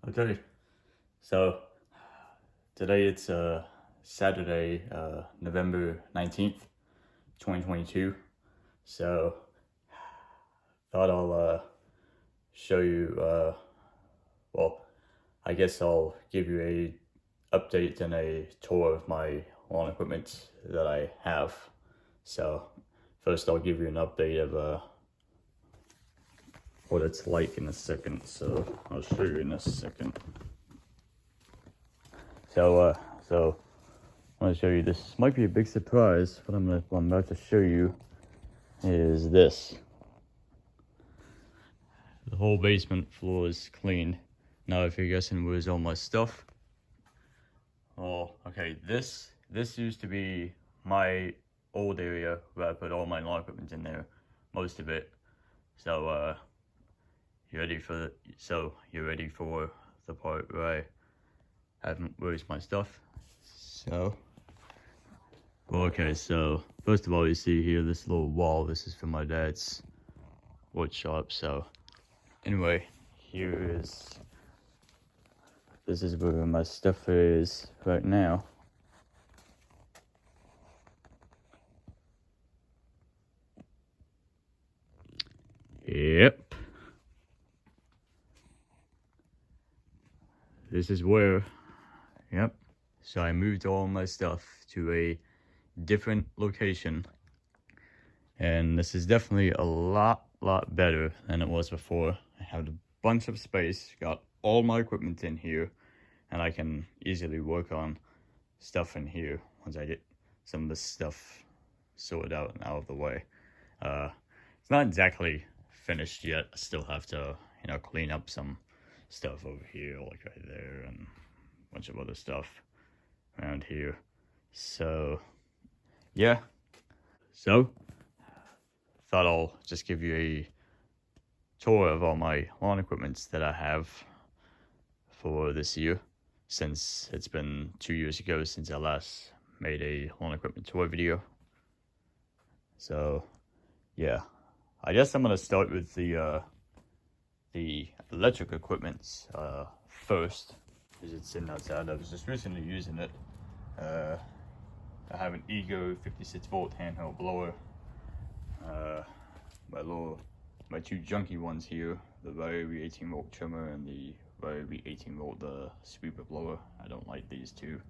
Okay, so today it's Saturday, November 19th, 2022. So thought I'll show you, well, I guess I'll give you a update and a tour of my lawn equipment that I have. So first I'll give you an update of what it's like in a second. So I'll show you in a second. So I want to show you this. Might be a big surprise. What I'm about to show you is this. The whole basement floor is clean. Now, if you're guessing where's all my stuff, oh, okay. This used to be my old area where I put all my lawn equipment in there, most of it. So you ready for the part where I haven't where's my stuff? So. Okay, so first of all, you see here this little wall. This is from my dad's wood shop. So anyway, this is where my stuff is right now. Yep. This is where, yep. So I moved all my stuff to a different location, and this is definitely a lot better than it was before. I have a bunch of space, got all my equipment in here, and I can easily work on stuff in here once I get some of this stuff sorted out and out of the way. It's not exactly finished yet. I still have to, clean up some stuff over here, like right there, and a bunch of other stuff around here. So yeah, so thought I'll just give you a tour of all my lawn equipment that I have for this year, since it's been 2 years ago since I last made a lawn equipment tour video. So yeah, I guess I'm gonna start with the electric equipment first, because it's sitting outside. I was just recently using it. I have an Ego 56-volt handheld blower. My two junky ones here, the Ryobi 18-volt trimmer and the Ryobi 18-volt sweeper blower. I don't like these two.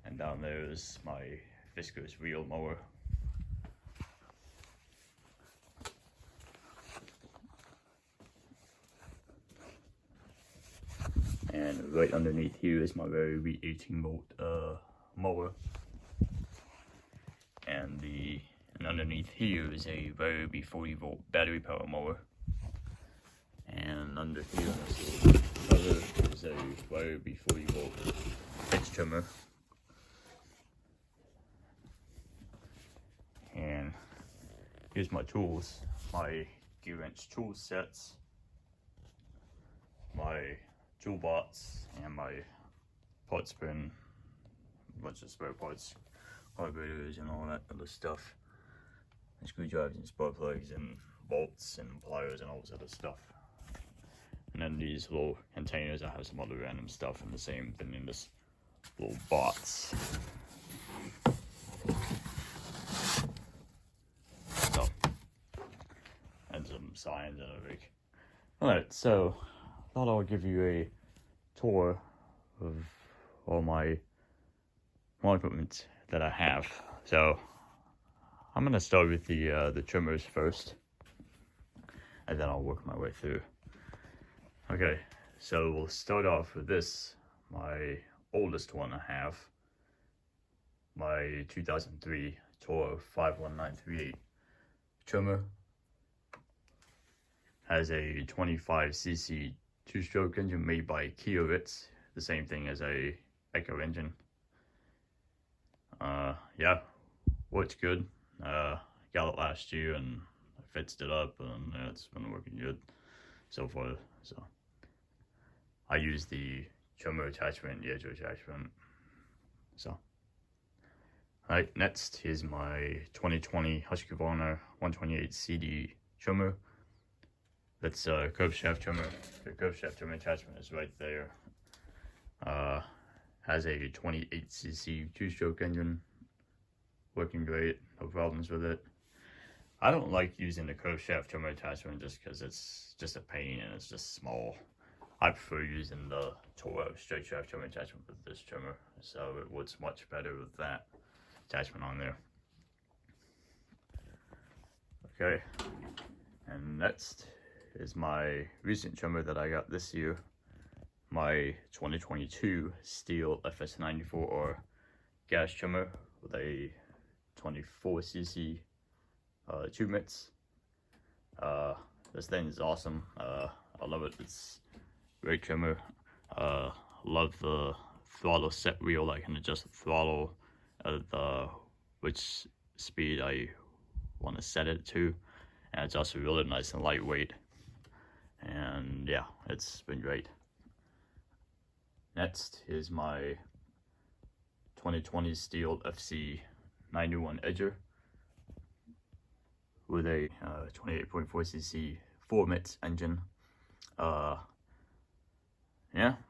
And down there is my viscose wheel mower. And right underneath here is my Ryobi 18-volt mower. And underneath here is a Ryobi 40-volt battery power mower. And under here in this little cover is a Ryobi 40-volt hedge trimmer. And here's my tools, my gear wrench tool sets, my toolbox, and my pot spin, a bunch of spare parts, carburetors, and all that other stuff. And screwdrivers and spark plugs and bolts and pliers and all this other stuff. And then these little containers, I have some other random stuff in the same thing in this little box. So, and some signs and everything. Alright, so I thought I would give you a tour of all my lawn equipment that I have. So I'm gonna start with the trimmers first, and then I'll work my way through. Okay, so we'll start off with this, my oldest one I have, my 2003 Toro 51938 trimmer. Has a 25cc two-stroke engine made by Kioritz, the same thing as a Echo engine. Yeah, works good. Got it last year and I fixed it up, and it's been working good so far. So I use the trimmer attachment, the edge attachment. So alright, next is my 2020 Husqvarna 128 CD trimmer. That's a curved shaft trimmer. The curved shaft trimmer attachment is right there. Has a 28cc two-stroke engine. Working great, no problems with it. I don't like using the curved shaft trimmer attachment just because it's just a pain and it's just small. I prefer using the Toro straight shaft trimmer attachment with this trimmer, so it works much better with that attachment on there. Okay, and next is my recent trimmer that I got this year, my 2022 Stihl FS94R gas trimmer with a 24cc tube mitts. This thing is awesome. I love it. It's a great trimmer. Love the throttle set wheel. I can adjust the throttle at which speed I want to set it to, and it's also really nice and lightweight. And yeah, it's been great. Next is my 2020 Stihl FC91 Edger with a 28.4cc 4-mitts engine. Yeah,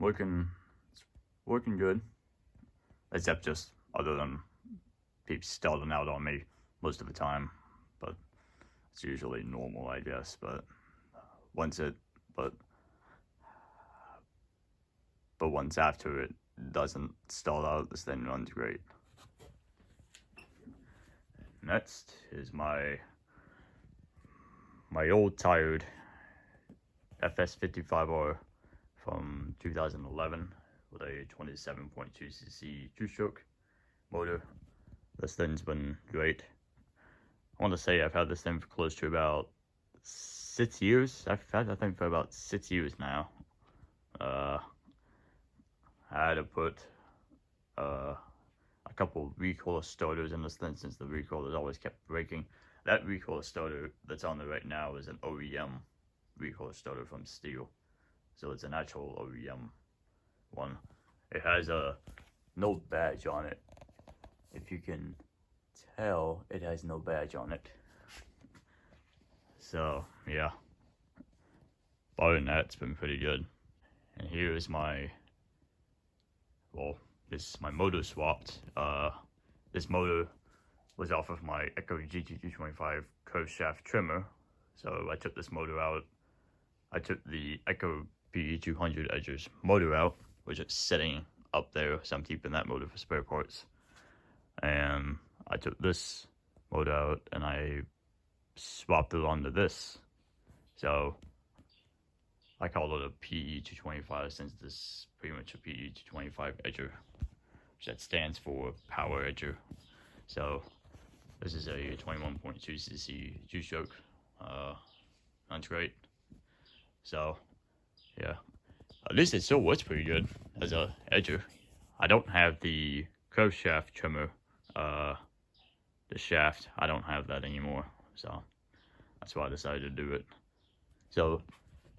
working good, except just other than people stalling out on me most of the time, but it's usually normal, I guess. But once after it doesn't stall out, this thing runs great. Next is my old tired FS55R from 2011 with a 27.2cc two-stroke motor. This thing's been great. I want to say I've had this thing for close to about 6 years. I've had that thing for about 6 years now. I had to put a couple recoiler starters in this thing since the recoilers always kept breaking. That recoiler starter that's on there right now is an OEM recoiler starter from Stihl, so it's an actual OEM one. It has no badge on it. If you can tell, it has no badge on it. So yeah, other than that, it's been pretty good. And here is my, well, this is my motor swapped. This motor was off of my Echo GT225 curved shaft trimmer, so I took this motor out. I took the Echo PE200 Edger's motor out, which is sitting up there, so I'm keeping that motor for spare parts. And I took this motor out and I swapped it onto this. So I call it a PE225 since this is pretty much a PE225 Edger, which that stands for Power Edger. So this is a 21.2cc two-stroke. Runs great. So yeah, at least it still works pretty good as a Edger. I don't have the curved shaft trimmer, the shaft. I don't have that anymore, so that's why I decided to do it. So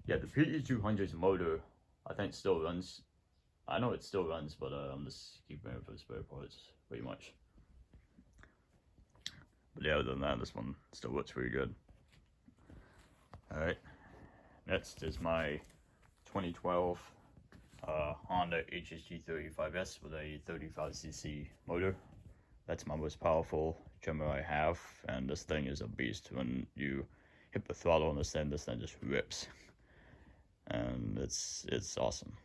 yeah, the PE200's motor I think still runs. I know it still runs, but I'm just keeping it for spare parts pretty much. But yeah, other than that, this one still works pretty good. Alright, next is my 2012 Honda HSG35S with a 35cc motor. That's my most powerful trimmer I have, and this thing is a beast. When you hit the throttle on this thing just rips. And it's awesome,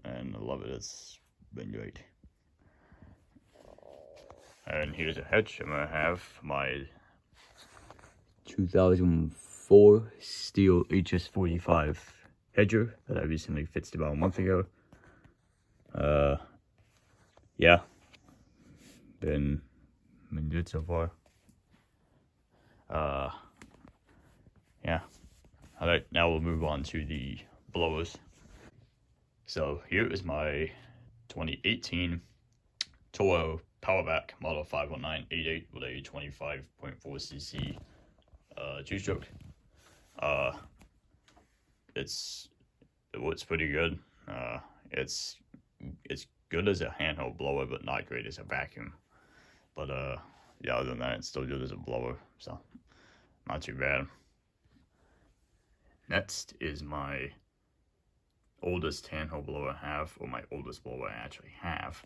and I love it. It's been great. And here's a head trimmer I have, my 2004 Stihl HS45 Hedger that I recently fixed about a month ago. Yeah, been good so far. Yeah. Alright, now we'll move on to the blowers. So here is my 2018 Toro Powervac Model 51988 with a 25.4cc two-stroke. It works pretty good. It's good as a handheld blower, but not great as a vacuum. But yeah, other than that, it's still good as a blower, so not too bad. Next is my oldest handheld blower I have, or my oldest blower I actually have.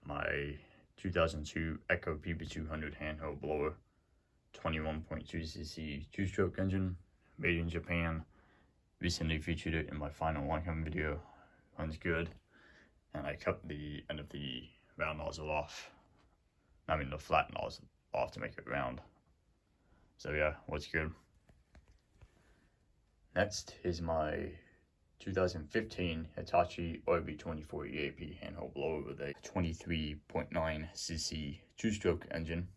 My 2002 Echo PB200 handheld blower, 21.2cc two-stroke engine, made in Japan. Recently featured it in my final one-cam video. Runs good. And I cut the end of the round nozzle off. I mean the flat nozzle off to make it round. So yeah, what's good. Next is my 2015 Hitachi RB24 EAP handheld blower with a 23.9cc two-stroke engine.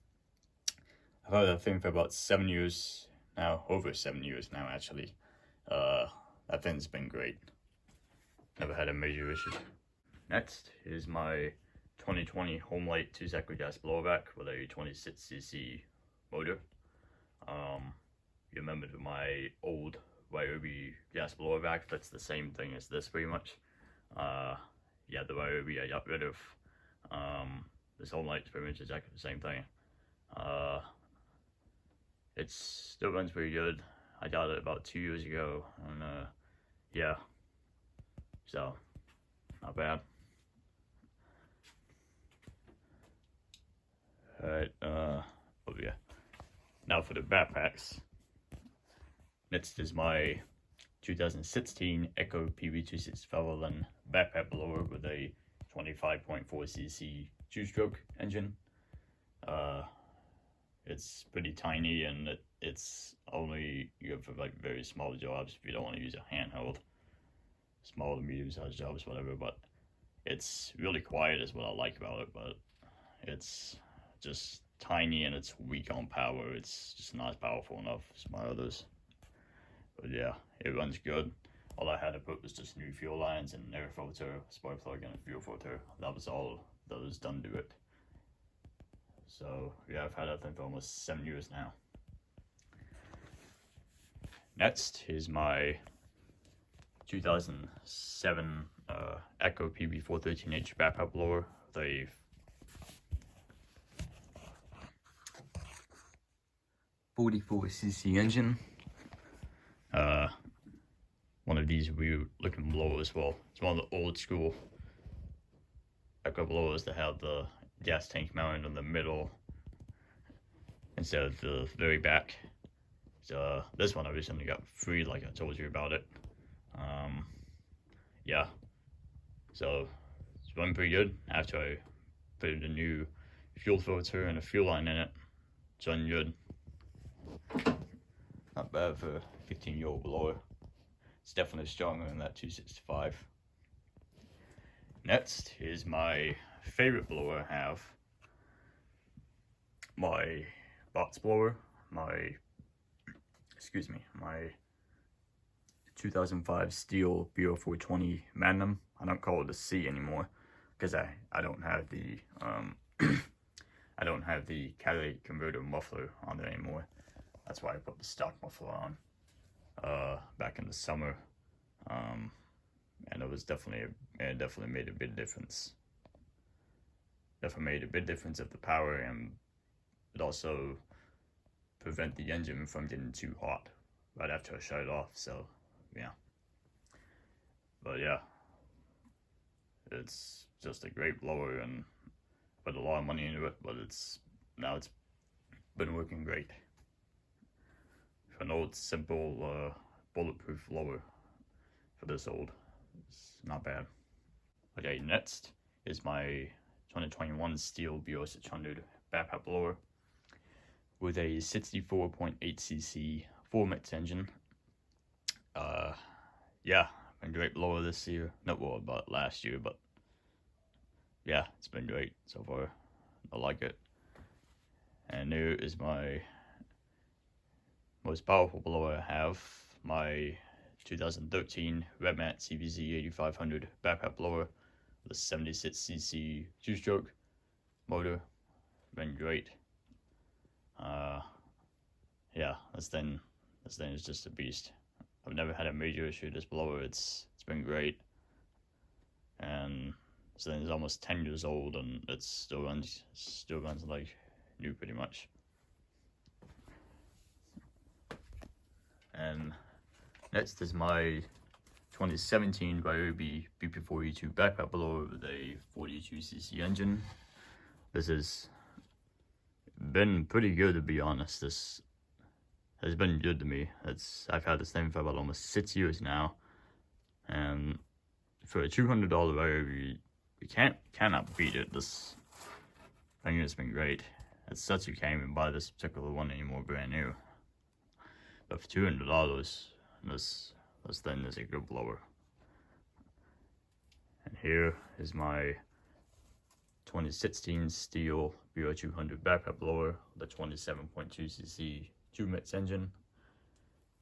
I've had that thing for about 7 years now, over 7 years now actually. That thing's been great. Never had a major issue. Next is my 2020 Homelite 2-cycle gas blowerback with a 26cc motor. You remember my old Ryobi gas blowerback? That's the same thing as this pretty much. Yeah, the Ryobi I got rid of. This Homelite's pretty much exactly the same thing. It still runs pretty good. I got it about 2 years ago, and yeah, so not bad. Alright, oh yeah. Now for the backpacks. Next is my 2016 Echo PB265L backpack blower with a 25.4cc two-stroke engine. It's pretty tiny, and it's only good for like very small jobs if you don't want to use a handheld. Small to medium-sized jobs, whatever, but it's really quiet is what I like about it, but it's just tiny and it's weak on power. It's just not powerful enough as my others. But yeah, it runs good. All I had to put was just new fuel lines and air filter, spark plug, and a fuel filter. That was all that was done to it. So yeah, I've had that thing for almost 7 years now. Next is my 2007 Echo PB413H backpack blower with a 44cc engine. One of these weird looking blowers. Well, it's one of the old school Echo blowers that have the gas tank mounted in the middle instead of the very back. So this one I recently got free, like I told you about it. Yeah, so it's running pretty good after I put in a new fuel filter and a fuel line in it. It's running good. Not bad for a 15-year-old blower. It's definitely stronger than that 265. Next is my favorite blower I have. My box blower. My 2005 Stihl BO420 Magnum. I don't call it a C anymore because I don't have the I don't have the catalytic converter muffler on there anymore. That's why I put the stock muffler on back in the summer, and it definitely made a big difference. Definitely made a big difference of the power, and it also prevent the engine from getting too hot right after I shut it off. So yeah, but yeah, it's just a great blower and put a lot of money into it, but now it's been working great. For an old simple bulletproof blower for this old, it's not bad. Okay, next is my 2021 Stihl BO600 backpack blower with a 64.8cc 4-mix engine. Yeah, been a great blower this year. Not well about last year, but yeah, it's been great so far. I like it. And here is my most powerful blower I have, my 2013 Redmat CVZ 8500 backpack blower with a 76cc two-stroke motor. Been great. Yeah, this thing is just a beast. I've never had a major issue with this blower. It's been great, and this thing is almost 10 years old and it still runs like new pretty much. And Next is my 2017 Ryobi BP4E2 backpack blower with a 42cc engine. This has been pretty good, to be honest. This has been good to me. I've had this thing for about almost 6 years now, and for a $200 Ryobi, you cannot beat it. This thing has been great. It's such you can't even buy this particular one anymore brand new. But for $200, this thing is a good blower. And here is my 2016 Stihl BR200 backpack blower, the 27.2cc 2-mix engine.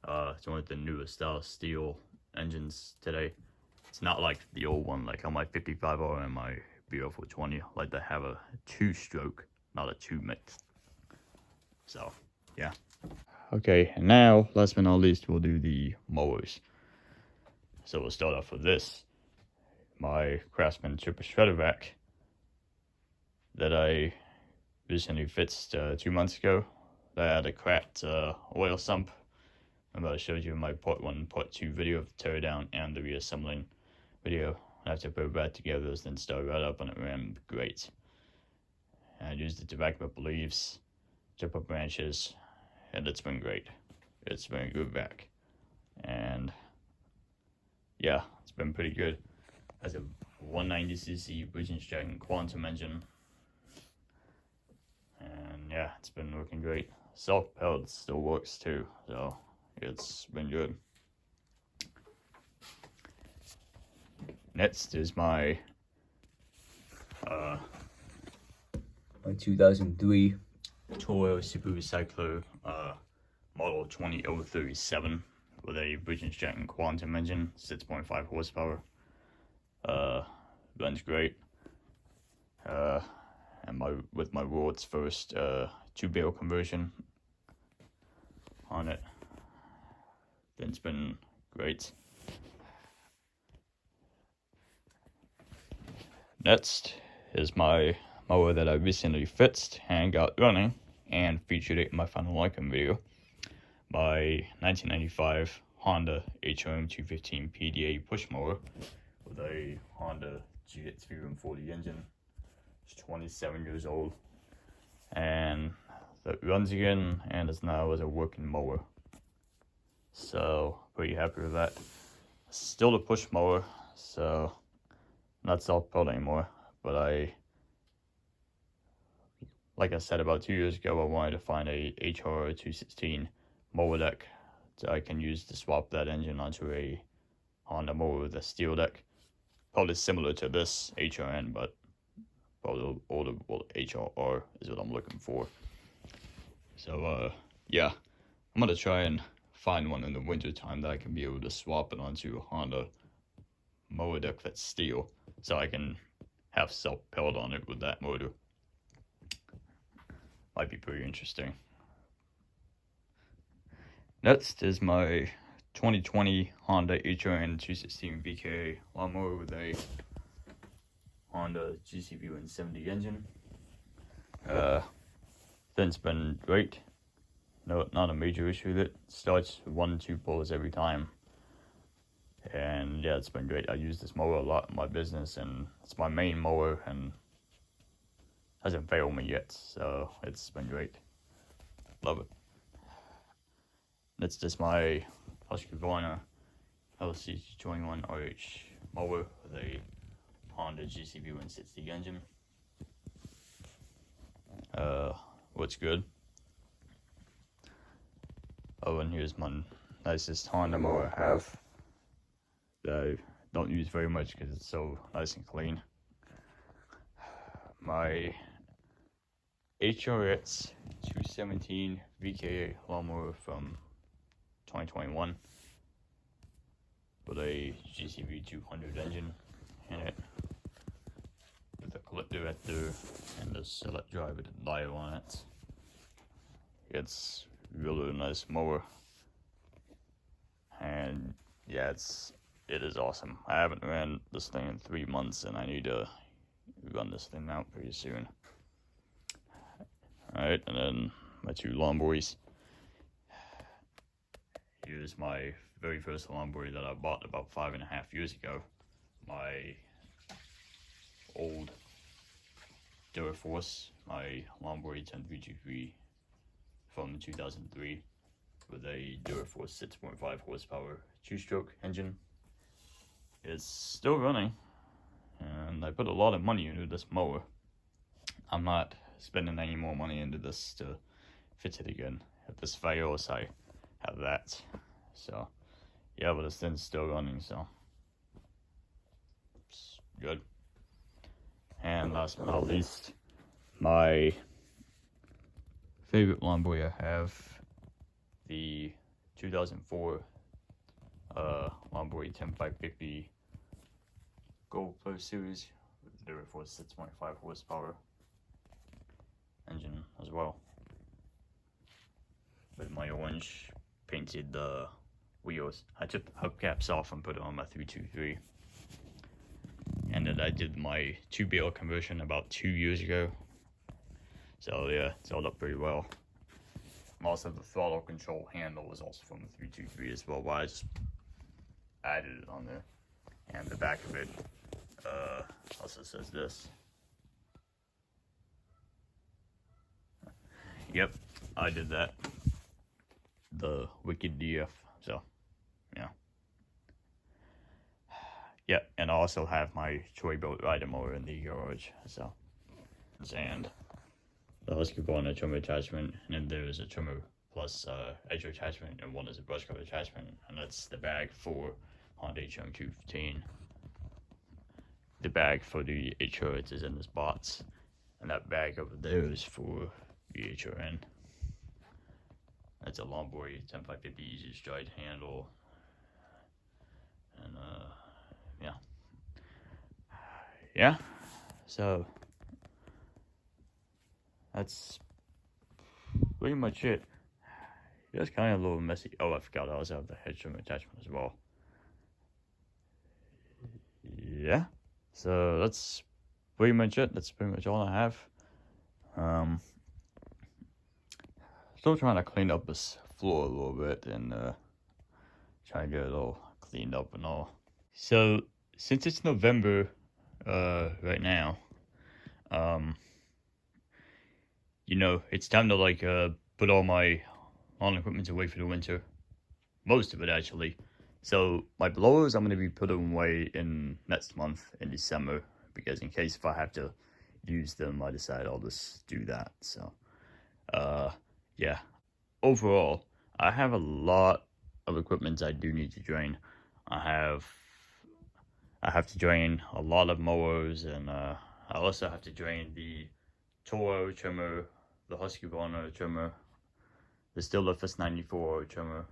It's one of the newest style Stihl engines today. It's not like the old one, like on my 55R and my BR420. I like to have a 2-stroke, not a 2-mix. So, yeah. Okay, and now, last but not least, we'll do the mowers. So we'll start off with this. My Craftsman Super Shredder Vac that I recently fixed 2 months ago. I had a cracked oil sump. Remember I showed you in my part 1 and part 2 video of the teardown and the reassembling video. I have to put it back together, then start right up, and it ran great. And I used it to vacuum up leaves, chip up branches, and it's been great. It's been a good vac. And yeah, it's been pretty good. It has a 190cc Bridge & Stratton Quantum engine. And yeah, it's been working great. Self-propelled still works too, so it's been good. Next is my 2003 Toro Super Recycler model 20037 with a Bridge & Stratton Quantum engine, 6.5 horsepower. Runs great. And with my world's first 2-barrel conversion on it. Then it's been great. Next is my mower that I recently fixed and got running and featured it in my final Lycan video. My 1995 Honda HRM 215 PDA push mower with a Honda GX340 engine. It's 27 years old, and that runs again and is now as a working mower. So pretty happy with that. Still a push mower, so not self-propelled anymore, but like I said about 2 years ago, I wanted to find a HR 216 mower deck so I can use to swap that engine onto a Honda mower with a Stihl deck. Probably similar to this HRN, but probably older HRR is what I'm looking for. So yeah, I'm gonna try and find one in the winter time that I can be able to swap it onto a Honda mower deck that's Stihl, so I can have self-propelled on it with that motor. Might be pretty interesting. Next is my 2020 Honda HRN 216 VKA lawnmower with a Honda GCV 170 engine. Thing's been great. No, not a major issue with it. Starts 1-2 pulls every time. And yeah, it's been great. I use this mower a lot in my business, and it's my main mower and hasn't failed me yet, so it's been great. Love it. That's just my Husqvarna LC21RH mower with a Honda GCV 160 engine. What's good? Oh, and here's my nicest Honda mower I have that I don't use very much because it's so nice and clean. My HRX 217 VKA lawnmower from 2021 with a GCV 200 engine in it, with a clip director and a select driver dial on it. It's really nice mower, and yeah, it is awesome. I haven't ran this thing in 3 months, and I need to run this thing out pretty soon. Alright, and then my 2 lawn boys. Here's my very first lawnmower that I bought about 5.5 years ago. My old Duraforce, my lawnmower 10323 from 2003 with a Duraforce 6.5 horsepower 2-stroke engine. It's still running, and I put a lot of money into this mower. I'm not spending any more money into this to fix it again. If this fails, I have that. So yeah, but this thing's still running, so it's good. And last but not least, my favorite lawnmower I have, the 2004 lawnmower 10550 Gold Pro Series with the Duraforce 6.5 horsepower engine as well. With my orange painted wheels. I took the hubcaps off and put it on my 323. And then I did my 2BL conversion about 2 years ago. So yeah, it's held up pretty well. Also, the throttle control handle was also from the 323 as well, but I just added it on there. And the back of it also says this. Yep, I did that. The Wicked DF, so yeah. Yeah, and I also have my Troy-Bilt rider mower in the garage, so. And the Husqvarna trimmer attachment, and then there's a trimmer plus edge attachment, and one is a brush cut attachment, and that's the bag for Honda HRM 215. The bag for the HRS is in this box, and that bag over there is for the HRN. That's a Lawnmower 10550 easy stride handle, and yeah, so that's pretty much it. It's kind of a little messy. Oh, I forgot I also have the head trim attachment as well. Yeah, so that's pretty much it. That's pretty much all I have. Still trying to clean up this floor a little bit and trying to get it all cleaned up and all. So since it's November right now, you know, it's time to like put all my lawn equipment away for the winter. Most of it actually. So my blowers I'm going to be putting away in next month in December, because in case if I have to use them, I decide I'll just do that. So yeah, overall I have a lot of equipment I do need to drain. I have to drain a lot of mowers, and I also have to drain the Toro trimmer, the Husqvarna trimmer, the Stihl FS94 trimmer,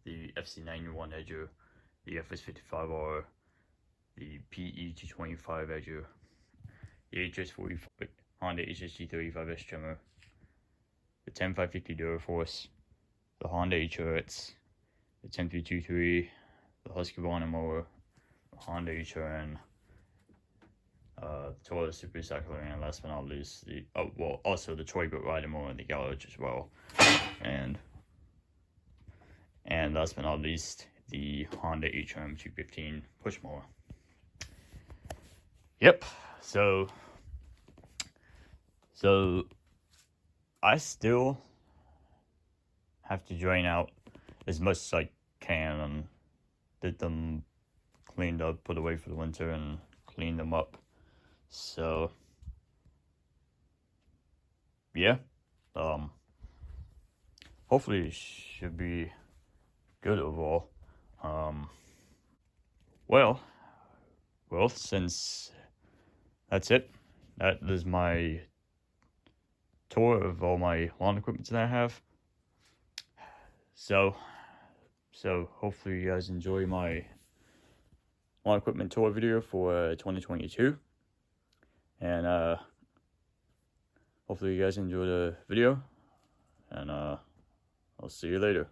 the FC91 edger, the FS55R, the PE225 edger, the HS45, Honda HSG35S trimmer, the 10550 Duraforce, the Honda HRX, the 10323, the Husqvarna mower, the Honda HRN, the Toro Super Cycler, and last but not least, also the Troy-Bilt rider mower in the garage as well, and last but not least, the Honda HRM 215 push mower. Yep, so I still have to drain out as much as I can and get them cleaned up, put away for the winter, and clean them up. So yeah, hopefully it should be good overall. Well, since that's it, that is my tour of all my lawn equipment that I have. So hopefully you guys enjoy my lawn equipment tour video for 2022, and hopefully you guys enjoy the video, and I'll see you later.